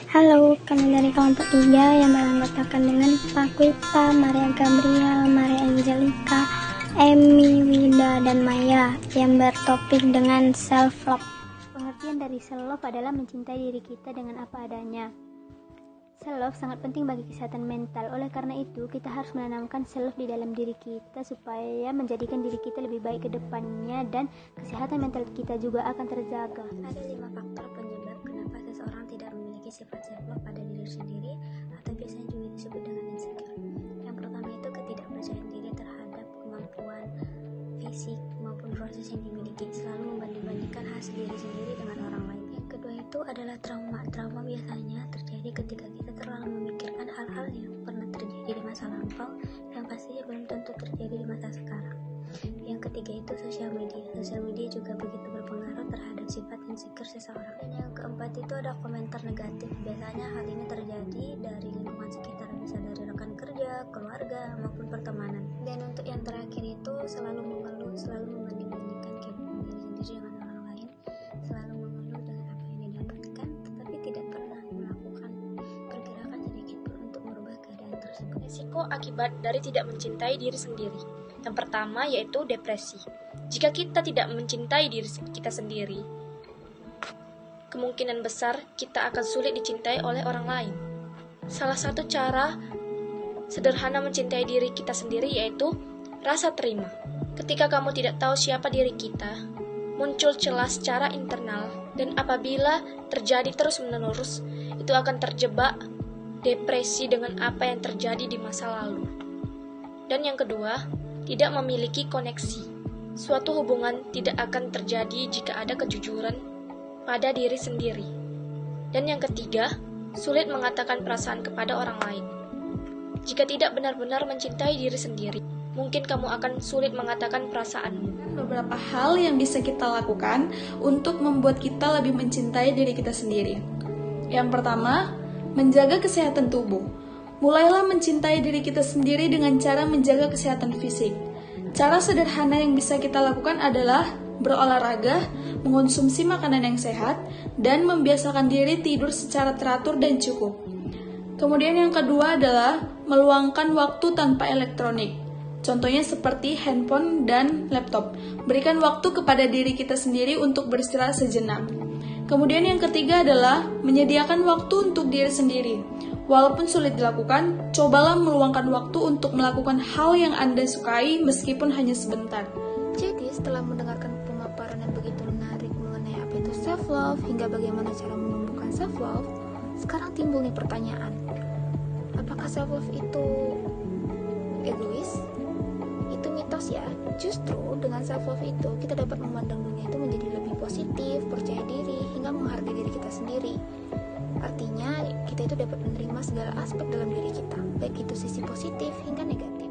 Halo, kami dari kelompok 3 yang beranggotakan dengan Pakuita, Maria Gabriel, Maria Angelica, Emi, Wida, dan Maya yang bertopik dengan self-love. Pengertian dari self-love adalah mencintai diri kita dengan apa adanya. Self-love sangat penting bagi kesehatan mental. Oleh karena itu, kita harus menanamkan self di dalam diri kita supaya menjadikan diri kita lebih baik ke depannya dan kesehatan mental kita juga akan terjaga. Ada 5 faktor penyebab kenapa seseorang tidak memiliki sifat self-love pada diri sendiri atau biasanya juga disebut dengan insecure. Yang pertama itu ketidakpercayaan diri terhadap kemampuan fisik maupun proses yang dimiliki, selalu membanding-bandingkan hasil diri sendiri dengan orang lain. Yang kedua itu adalah trauma. Trauma biasanya terjadi ketika kita terlalu memikirkan hal-hal yang pernah terjadi di masa lampau yang pastinya belum tentu terjadi di masa sekarang. Yang ketiga itu sosial media. Sosial media juga begitu berpengaruh terhadap sifat insecure seseorang. Dan yang keempat itu ada komentar negatif. Biasanya hal ini terjadi dari lingkungan sekitar, bisa dari rekan kerja, keluarga, maupun pertemanan. Dan untuk yang terakhir itu selalu mengeluh, selalu membanding-bandingkan kehidupan diri sendiri dengan orang lain, selalu mengeluh dengan apa yang didapatkan, tetapi tidak pernah melakukan pergerakan sedikit pun untuk merubah keadaan tersebut. Risiko akibat dari tidak mencintai diri sendiri. Yang pertama yaitu depresi. Jika kita tidak mencintai diri kita sendiri, kemungkinan besar kita akan sulit dicintai oleh orang lain. Salah satu cara sederhana mencintai diri kita sendiri yaitu rasa terima. Ketika kamu tidak tahu siapa diri kita, muncul celah secara internal, dan apabila terjadi terus-menerus, itu akan terjebak depresi dengan apa yang terjadi di masa lalu. Dan yang kedua, tidak memiliki koneksi. Suatu hubungan tidak akan terjadi jika ada kejujuran pada diri sendiri. Dan yang ketiga, sulit mengatakan perasaan kepada orang lain. Jika tidak benar-benar mencintai diri sendiri, mungkin kamu akan sulit mengatakan perasaanmu. Beberapa hal yang bisa kita lakukan untuk membuat kita lebih mencintai diri kita sendiri. Yang pertama, menjaga kesehatan tubuh. Mulailah mencintai diri kita sendiri dengan cara menjaga kesehatan fisik. Cara sederhana yang bisa kita lakukan adalah berolahraga, mengonsumsi makanan yang sehat, dan membiasakan diri tidur secara teratur dan cukup. Kemudian yang kedua adalah meluangkan waktu tanpa elektronik. Contohnya seperti handphone dan laptop. Berikan waktu kepada diri kita sendiri untuk beristirahat sejenak. Kemudian yang ketiga adalah menyediakan waktu untuk diri sendiri. Walaupun sulit dilakukan, cobalah meluangkan waktu untuk melakukan hal yang Anda sukai meskipun hanya sebentar. Jadi setelah mendengarkan pemaparan yang begitu menarik mengenai apa itu self-love hingga bagaimana cara menumbuhkan self-love, sekarang timbul nih pertanyaan. Apakah self-love itu egois? Itu mitos ya. Justru dengan self-love itu kita dapat memandang dunia itu menjadi lebih positif, percaya diri, hingga menghargai diri kita sendiri. Artinya kita itu dapat menerima segala aspek dalam diri kita, baik itu sisi positif hingga negatif.